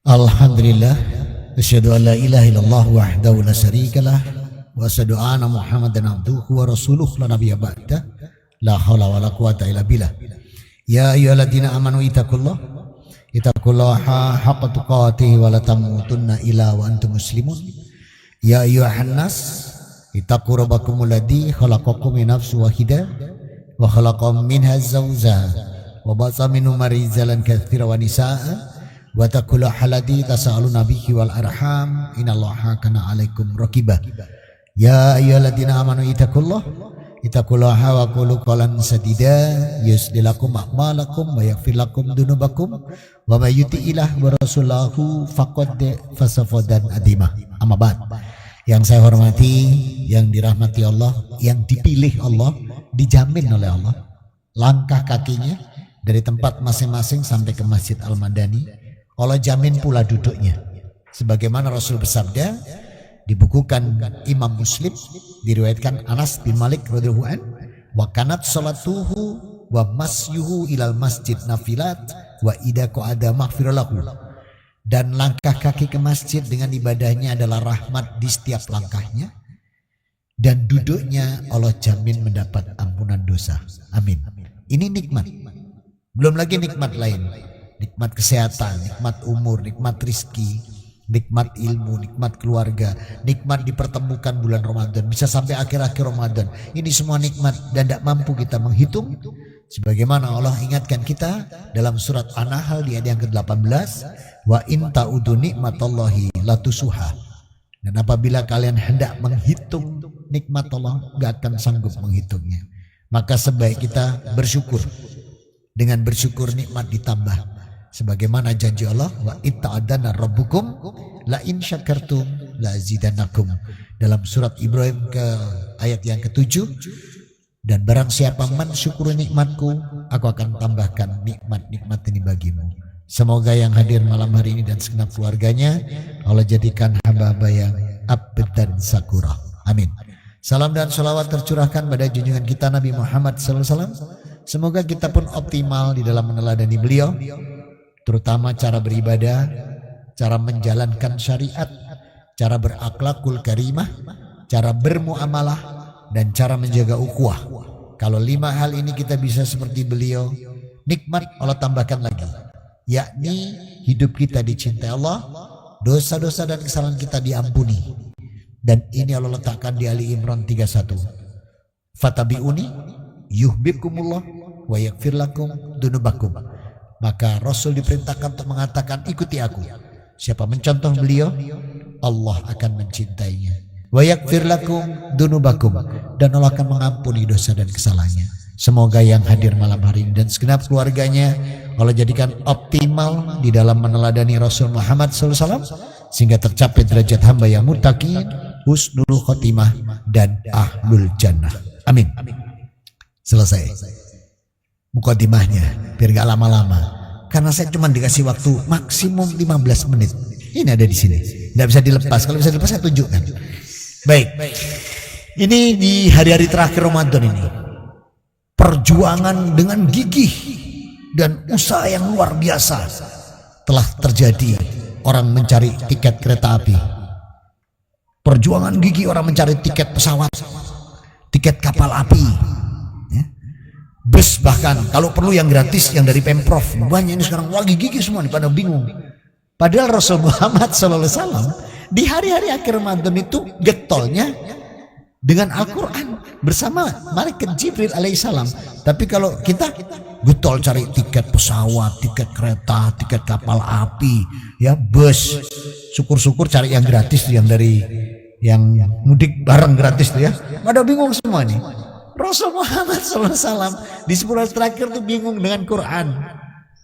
Alhamdulillah, asyhadu an la ilaha illallah wahdahu la syarikalah wa asyhadu anna Muhammadan abduhu wa rasuluh la nabiyya ba'da. La haula wala quwata illa billah. Ya ayyuhalladzina amanu ittaqullaha haqqa tuqatih wa la tamutunna illa wa antum muslimun. Ya ayyuhan nas ittaqu rabbakumul ladzi khalaqakum min nafsin wahidah wa khalaqa minha zawjaha wa ba'atha minhuma rijalan katsiran wa nisaa'a wa taqullaha alladzi tasaaluna bihi wal arham innallaha kana 'alaikum raqiba. Ya ayyuhalladzina amanu ittaqullaha wa qulu qawlan sadida yuslih lakum a'malakum wa yaghfir lakum dzunubakum wa may yuti'illah wa rasulahu faqad fasafadan adima. Amma ba'd. Yang saya hormati, yang dirahmati Allah, yang dipilih Allah, dijamin oleh Allah langkah kakinya dari tempat masing-masing sampai ke Masjid Al-Madani. Allah jamin pula duduknya. Sebagaimana Rasul bersabda, dibukukan Imam Muslim, diriwayatkan Anas bin Malik radhiyallahu an, wa kanat salatuhu wa masyuhu ilal masjid nafilat wa idza qa'ada maghfiralahu. Dan langkah kaki ke masjid dengan ibadahnya adalah rahmat di setiap langkahnya, dan duduknya Allah jamin mendapat ampunan dosa. Amin. Ini nikmat. Belum lagi nikmat lain, nikmat kesehatan, nikmat umur, nikmat rizki, nikmat ilmu, nikmat keluarga, nikmat dipertemukan bulan Ramadan, bisa sampai akhir-akhir Ramadan. Ini semua nikmat dan tidak mampu kita menghitung. Sebagaimana Allah ingatkan kita dalam surat An-Nahl di ayat yang ke-18, wa in ta'udu nikmatallahi latusuha. Dan apabila kalian hendak menghitung nikmat Allah, gak akan sanggup menghitungnya. Maka sebaik kita bersyukur. Dengan bersyukur nikmat ditambah. Sebagaimana janji Allah, wa itta'adana rabbukum la in syakartum la azidannakum. Dalam surat Ibrahim ke ayat yang ke-7, dan barang siapa mensyukuri nikmatku, aku akan tambahkan nikmat-nikmat ini bagimu. Semoga yang hadir malam hari ini dan segenap keluarganya Allah jadikan hamba-hamba yang abd dan sakura. Amin. Salam dan salawat tercurahkan pada junjungan kita Nabi Muhammad SAW. Semoga kita pun optimal di dalam meneladani beliau, terutama cara beribadah, cara menjalankan syariat, cara berakhlakul karimah, cara bermuamalah, dan cara menjaga ukhuwah. Kalau 5 hal ini kita bisa seperti beliau, nikmat Allah tambahkan lagi, yakni hidup kita dicintai Allah, dosa-dosa dan kesalahan kita diampuni. Dan ini Allah letakkan di Ali Imran 31. Fatabi'uni yuhibbukumullah wa yaghfir lakum dzunubakum. Maka Rasul diperintahkan untuk mengatakan, ikuti aku. Siapa mencontoh beliau, Allah akan mencintainya. Wa yaghfir lakum dzunubakum, dan Allah akan mengampuni dosa dan kesalahannya. Semoga yang hadir malam hari ini dan segenap keluarganya Allah jadikan optimal di dalam meneladani Rasul Muhammad SAW, sehingga tercapai derajat hamba yang muttaqin, husnul khotimah, dan ahlul jannah. Amin. Selesai mukadimahnya, biar gak lama-lama, karena saya cuma dikasih waktu maksimum 15 menit. Ini ada di sini, tidak bisa dilepas. Kalau bisa dilepas saya tunjukkan. Baik, ini di hari-hari terakhir Ramadan ini, perjuangan dengan gigih dan usaha yang luar biasa telah terjadi. Orang mencari tiket kereta api, perjuangan gigih orang mencari tiket pesawat, tiket kapal api, bus, bahkan kalau perlu yang gratis, yang dari Pemprov. Banyak ini sekarang lagi gigih semua nih, pada bingung. Padahal Rasul Muhammad SAW di hari-hari akhir Ramadan itu getolnya dengan Al-Quran bersama malaikat Jibril alaihissalam. Tapi kalau kita getol cari tiket pesawat, tiket kereta, tiket kapal api, ya bus. Syukur-syukur cari yang gratis, yang dari yang mudik bareng gratis tuh ya. Pada bingung semua nih. Rasul Muhammad SAW di 10 hari terakhir tuh bingung dengan Quran.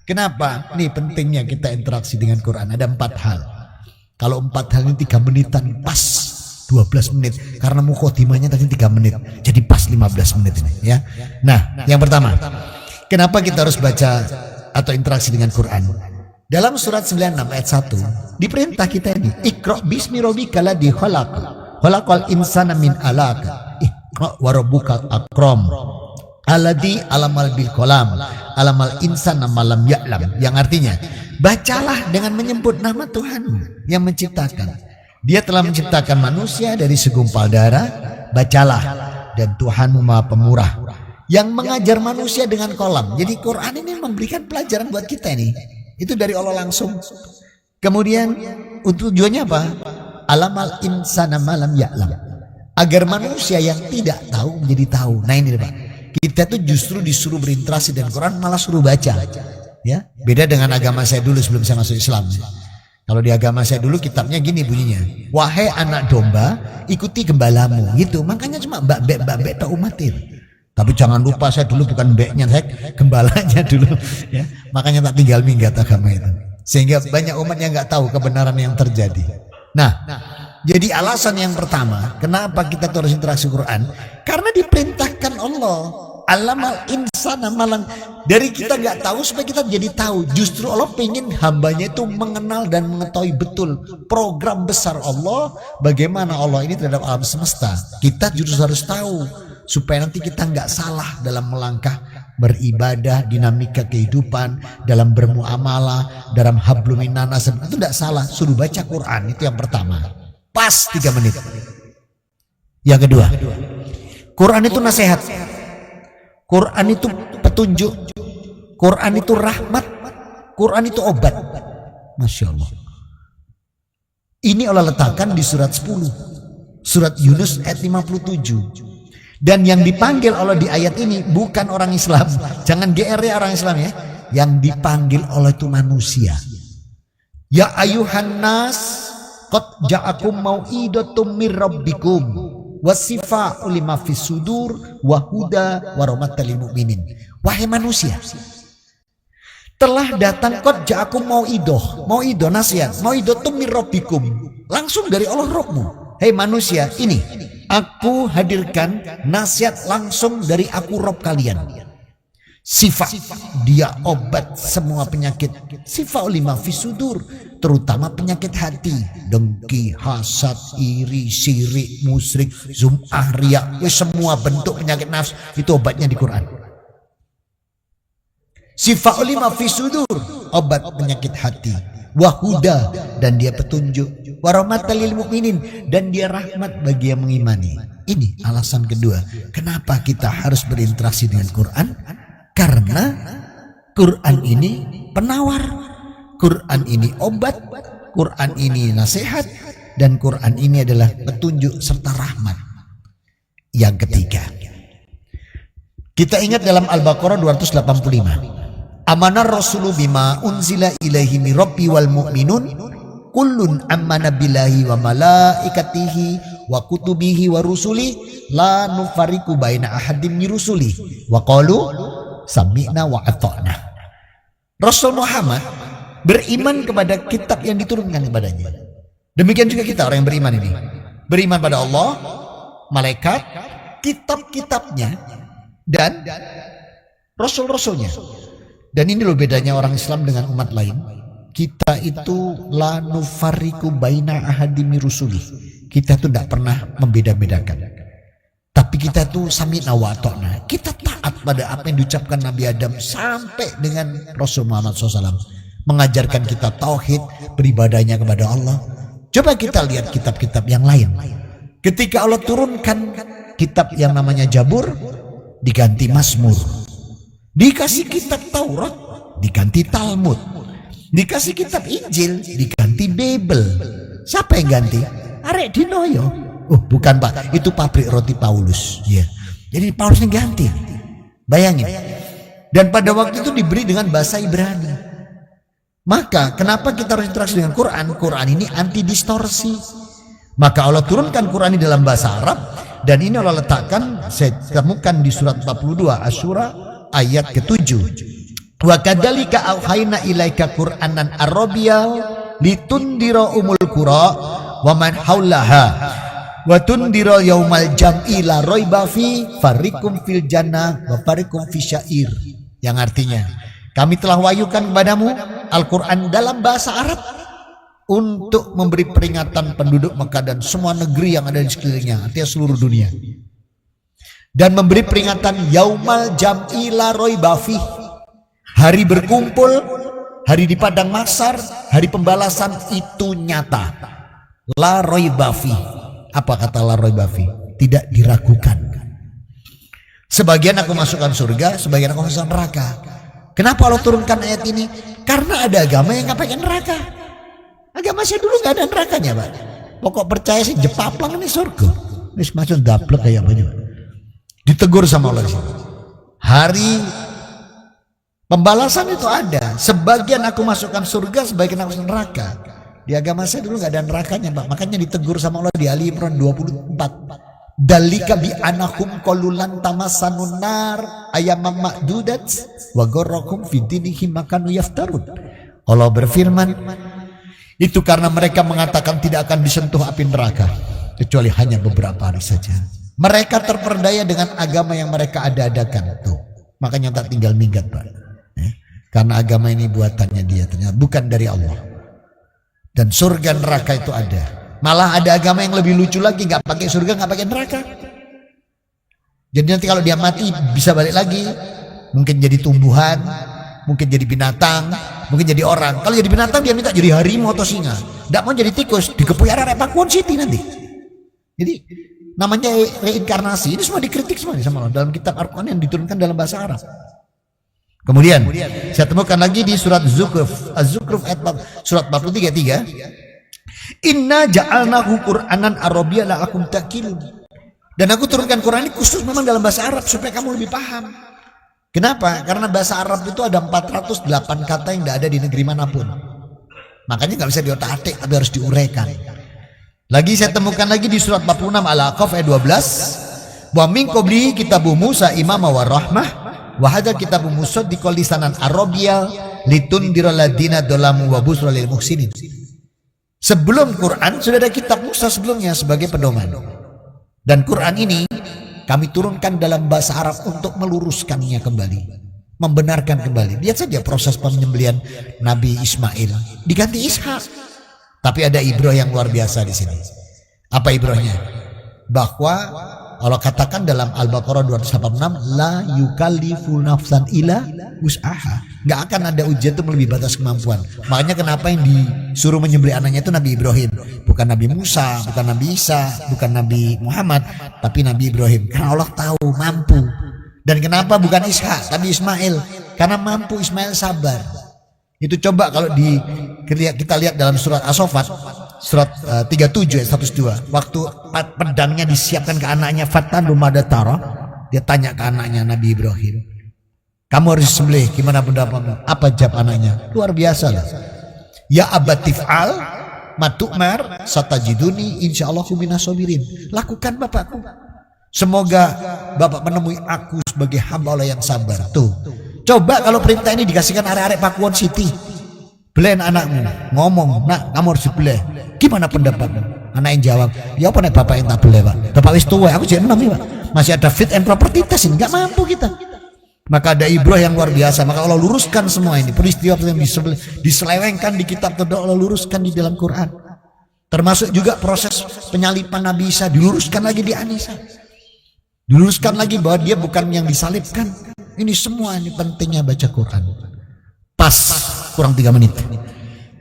Kenapa? Nih pentingnya kita interaksi dengan Quran. Ada 4 hal. Kalau 4 hal ini 3 menitan pas 12 menit. Karena mukadimahnya tadi 3 menit. Jadi pas 15 menit ini ya. Nah, yang pertama, kenapa kita harus baca atau interaksi dengan Quran? Dalam surat 96 ayat 1 diperintah kita ini, Iqra bismi rabbikal ladzi khalaq, khalaqal insana min alaq, Iqra wa rabbukal akram, Alladzi alamal bil qalam, alamal insana malam ya'lam, yang artinya bacalah dengan menyebut nama Tuhan yang menciptakan. Dia telah menciptakan manusia dari segumpal darah, bacalah, dan Tuhanmu Maha Pemurah yang mengajar manusia dengan kolam. Jadi Quran ini memberikan pelajaran buat kita ini. Itu dari Allah langsung. Kemudian tujuannya apa? Alamal insana malam ya'lam, agar manusia yang tidak tahu menjadi tahu. Nah ini Pak, kita tuh justru disuruh berinteraksi dengan Quran, malah suruh baca. Ya, beda dengan agama saya dulu sebelum saya masuk Islam. Kalau di agama saya dulu kitabnya gini bunyinya, wahai anak domba, ikuti gembalamu, gitu. Makanya cuma mbak-mbak tak umatir. Tapi jangan lupa saya dulu bukan mbeknya, saya gembalanya dulu. Ya, makanya tak tinggal minggat agama itu. Sehingga banyak umat yang nggak tahu kebenaran yang terjadi. Nah, jadi alasan yang pertama, kenapa kita harus interaksi Quran? Karena diperintahkan Allah. Alamal insana malang, dari kita nggak tahu supaya kita jadi tahu. Justru Allah pengen hambanya itu mengenal dan mengetahui betul program besar Allah, bagaimana Allah ini terhadap alam semesta. Kita justru harus tahu supaya nanti kita nggak salah dalam melangkah beribadah, dinamika kehidupan, dalam bermuamalah, dalam hablum minnas, itu tidak salah. Suruh baca Quran, itu yang pertama. Pas 3 menit. Yang kedua, Quran itu nasihat. Quran itu petunjuk, Quran itu rahmat, Quran itu obat. Masya Allah. Ini Allah letakkan di surat 10, surat Yunus ayat 57. Dan yang dipanggil Allah di ayat ini bukan orang Islam. Jangan GR ya orang Islam ya. Yang dipanggil Allah itu manusia. Ya ayuhan nas, qad ja'akum mau'idatum mir rabbikum wasifa'u lima fis sudur wa huda wa rahmatal lil mu'minin. Wahai manusia, telah datang qad ja'akum mau'idah nasihat, mau'idatum mir rabbikum, langsung dari Allah Rabbmu. Hei manusia, ini aku hadirkan nasihat langsung dari aku Rabb kalian. Sifat, dia obat semua penyakit. Sifat lima fisudur, terutama penyakit hati, dengki, hasad, iri, syirik, musyrik, zum'ah, riya, semua bentuk penyakit nafsu itu obatnya di Quran. Sifat lima fisudur, obat penyakit hati. Wahuda, dan dia petunjuk. Warahmatal lil mu'minin, dan dia rahmat bagi yang mengimani. Ini alasan kedua, kenapa kita harus berinteraksi dengan Quran. Karena Quran ini penawar, Quran ini obat, Quran ini nasihat, dan Quran ini adalah petunjuk serta rahmat. Yang ketiga, kita ingat dalam Al-Baqarah 285. Amanar rasulu bima unzila ilaihi min rabbi wal mu'minun kullun amana billahi wa malaikatihi wa kutubihi wa rusuli la nufariqu baina ahadim min rusuli wa qalu sami'na wa ata'na. Rasul Muhammad beriman kepada kitab yang diturunkan kepadanya. Demikian juga kita orang yang beriman ini. Beriman pada Allah, malaikat, kitab-kitabnya, dan rasul-rasulnya. Dan ini loh bedanya orang Islam dengan umat lain. Kita itu la nufariqu baina ahadimi rusuli. Kita itu tidak pernah membeda-bedakan. Tapi kita tuh sami'na wa ata'na. Kita taat pada apa yang diucapkan Nabi Adam sampai dengan Rasul Muhammad SAW. Mengajarkan kita tauhid, beribadahnya kepada Allah. Coba kita lihat kitab-kitab yang lain. Ketika Allah turunkan kitab yang namanya Jabur, diganti Mazmur. Dikasih kitab Taurat, diganti Talmud. Dikasih kitab Injil, diganti Bible. Siapa yang ganti? Arek Dinoyo. Oh bukan Pak, itu pabrik roti Paulus. Ya. Jadi Paulus yang ganti. Bayangin. Dan pada waktu itu diberi dengan bahasa Ibrani. Maka kenapa kita harus interaksi dengan Quran? Quran ini anti distorsi. Maka Allah turunkan Quran ini dalam bahasa Arab. Dan ini Allah letakkan, saya temukan di surat 42 Asy-Syura ayat ke-7. Wa kadzalika auhayna ilaika Qur'anan Arabiyyal litundira umul qura wa man haulaha wa tundira yaumal jam'i la raiba fi fariqum fil jannah wa fariqum fisyair. Yang artinya, kami telah wahyukan kepadamu Al-Quran dalam bahasa Arab untuk memberi peringatan penduduk Mekah dan semua negeri yang ada di sekelilingnya, artinya seluruh dunia. dan memberi peringatan yaumal jam'i la raiba fih, hari berkumpul, hari di padang mahsyar, hari pembalasan itu nyata. La raiba fih. Apa kata la raiba fih? Tidak diragukan. Sebagian aku masukkan surga, sebagian aku masukkan neraka. Kenapa Allah turunkan ayat ini? Karena ada agama yang nggak pakai neraka. Agama saya dulu nggak ada nerakanya, Pak. Pokok percaya sih jepaplang ini surga. Ini macam daplek kayak apa juga. Ditegur sama Allah. Hari pembalasan itu ada. Sebagian aku masukkan surga, sebagian aku masukkan neraka. Di agama saya dulu nggak ada nerakanya, Pak. Makanya ditegur sama Allah di Ali Imran 24. Dalika bi anakum qululan tamassanun nar ayamam ma'dudat wa gharrakum fi dinihim makanu yaftarun. Allah berfirman, itu karena mereka mengatakan tidak akan disentuh api neraka kecuali hanya beberapa hari saja. Mereka terperdaya dengan agama yang mereka ada-adakan tuh. Makanya tak tinggal minggat, Pak. Karena agama ini buatannya dia, ternyata bukan dari Allah. Dan surga neraka itu ada. Malah ada agama yang lebih lucu lagi, nggak pakai surga, nggak pakai neraka. Jadi nanti kalau dia mati bisa balik lagi, mungkin jadi tumbuhan, mungkin jadi binatang, mungkin jadi orang. Kalau jadi binatang dia minta jadi harimau atau singa. Nggak mau jadi tikus, dikepui arek Pakuwon City nanti. Jadi namanya reinkarnasi. Ini semua dikritik semua sama Allah dalam kitab Al-Quran yang diturunkan dalam bahasa Arab. Kemudian saya temukan lagi di surat Az-Zukhruf ayat surat 43:3. Inna ja'alnahu Qur'anan Arabiyyan la'akum ta'qilun. Dan aku turunkan Quran ini khusus memang dalam bahasa Arab supaya kamu lebih paham. Kenapa? Karena bahasa Arab itu ada 408 kata yang tidak ada di negeri manapun. Makanya nggak bisa diotak-atik, tapi harus diuraikan. Lagi saya temukan lagi di surat 46 Al-Aqaf ayat 12. Wa min qabli kitabu Musa imama wa rahmah wa hadza kitabu musaddiqal lisanan Arabiyya litundira ladina dolamu wa busra lil muhsinin. Sebelum Quran sudah ada kitab Musa sebelumnya sebagai pedoman. Dan Quran ini kami turunkan dalam bahasa Arab untuk meluruskannya kembali, membenarkan kembali. Lihat saja proses penyembelihan Nabi Ismail diganti Ishak. Tapi ada ibroh yang luar biasa di sini. Apa ibrohnya? Bahwa Allah katakan dalam Al-Baqarah 286, la yukallifu nafsan illa wus'aha. Gak akan ada ujian itu melebihi batas kemampuan. Makanya kenapa yang disuruh menyembelih anaknya itu Nabi Ibrahim, bukan Nabi Musa, bukan Nabi Isa, bukan Nabi Muhammad, tapi Nabi Ibrahim. Karena Allah tahu mampu. Dan kenapa bukan Ishak tapi Ismail? Karena mampu. Ismail sabar. Itu coba kalau kita lihat dalam surat As-Saffat surat 37 ayat 102. Waktu pedangnya disiapkan ke anaknya Fatan Rumadatara, dia tanya ke anaknya Nabi Ibrahim, kamu harus sembelih, gimana pendapatmu? Apa jawab anaknya? Luar biasa lah. Ya abatif'al matukmar satajiduni insyaallah minas sabirin. Lakukan bapakku. Semoga bapak menemui aku sebagai hamba Allah yang sabar. Tuh. Coba kalau perintah ini dikasihkan arek-arek Pakuwon City. Belen anakmu, ngomong, nak kamu harus dibeleh. Gimana pendapatmu? Anak yang jawab, ya apa nek bapak yang tak beleh, Pak? Bapak wis tua, aku jadi 6 ya, Pak. Masih ada fit and property test ini, nggak mampu kita. Maka ada ibroh yang luar biasa. Maka Allah luruskan semua ini. Peristiwa yang diselewengkan di kitab Taurat, Allah luruskan di dalam Quran. Termasuk juga proses penyalipan Nabi Isa diluruskan lagi di An-Nisa. Diluruskan lagi bahwa dia bukan yang disalibkan. Ini semua ini pentingnya baca Quran. Pas kurang 3 menit.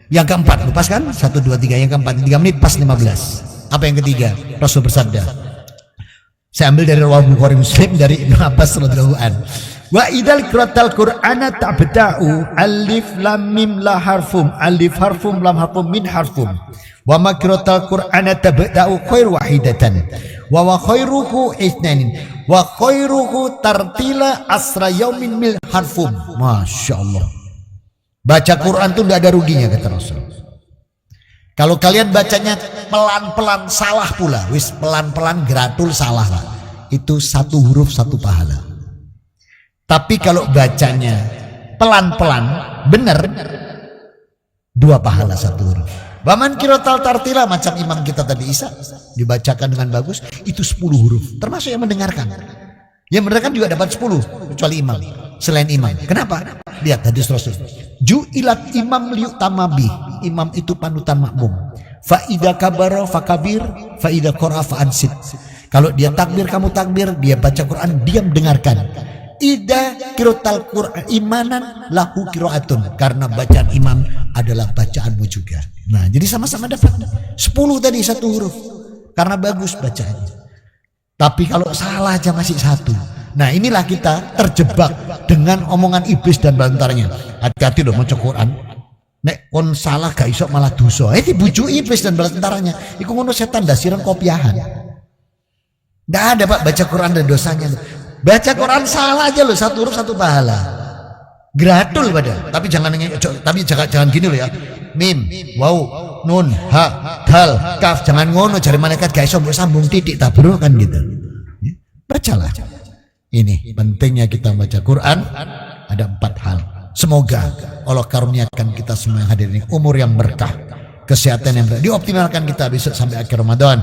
Yang keempat, lepas kan? 1, 2, 3. Yang keempat 3 menit pas 15. Apa yang ketiga? Rasul bersabda. Saya ambil dari Riwayat Bukhari Muslim dari Ibnu Abbas radhiyallahu anhu. Wa idzal qira'atal Qur'ana tabta'u alif lam mim la harfum alif harfum lam harfum min harfum wa ma qira'atal Qur'ana tabta'u khair wahidatan wa khairuhu itsnain wa khairuhu tartila asra yaumin mil harfum. Masyaallah. Baca Quran itu tidak ada ruginya kata Rasul. Kalau kalian bacanya pelan-pelan salah pula, wis pelan-pelan gratul salah lah. Itu 1 huruf 1 pahala. Tapi kalau bacanya pelan-pelan benar 2 pahala 1 huruf. Baman kirotal tartila macam imam kita tadi Isa dibacakan dengan bagus itu 10 huruf. Termasuk yang mendengarkan. Yang mendengarkan juga dapat 10 kecuali imam. Selain imam. Kenapa? Lihat hadis Rasul. Ju'ilat imam liyutamabi. Imam itu panutan makmum. Fa idza kabara fakabir, fa idza qara'a fa ansit. Kalau dia takbir kamu takbir, dia baca Quran diam dengarkan. Ida kirotal Quran imanan lahu kiroatun, karena bacaan imam adalah bacaanmu juga. Nah, jadi sama-sama dapat 10 tadi satu huruf, karena bagus bacaannya. Tapi kalau salah aja masih 1. Nah, inilah kita terjebak dengan omongan iblis dan bantarnya. Hati-hati loh maca Quran. Nek kon salah gak iso malah dosa. Dibujuk iblis dan bantaranya. Iku ngono setan dasiran kopiahan. Nggak ada Pak baca Quran dan dosanya. Baca Quran salah aja loh, 1 huruf 1 pahala. Gratul padahal. Tapi jangan gini loh ya. Mim, waw, nun, ha, dal, kaf, jangan ngono jari malaikat gak iso mbok sambung titik tak bro kan gitu. Bacalah. Ini pentingnya kita baca Quran, ada 4 hal. Semoga Allah karuniakan kita semua yang hadir ini umur yang berkah, kesehatan yang berkah, dioptimalkan kita besok sampai akhir Ramadan.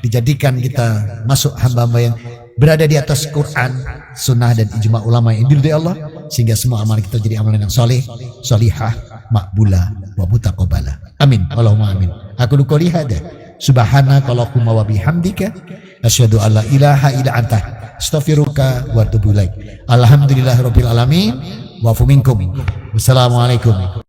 Dijadikan kita masuk hamba-hamba yang berada di atas Quran, sunnah dan ijma ulama yang diridhoi Allah, sehingga semua amal kita jadi amalan yang soleh, solihah, makbulah, wa mutaqabbala. Amin. Allahumma amin. Aku qouli hada. Subhanaka Allahumma wa bihamdika asyhadu an la ilaha illa anta astaghfiruka wa atubu ilaik. Alhamdulillahirabbil alamin wa fu minkum. Wassalamualaikum.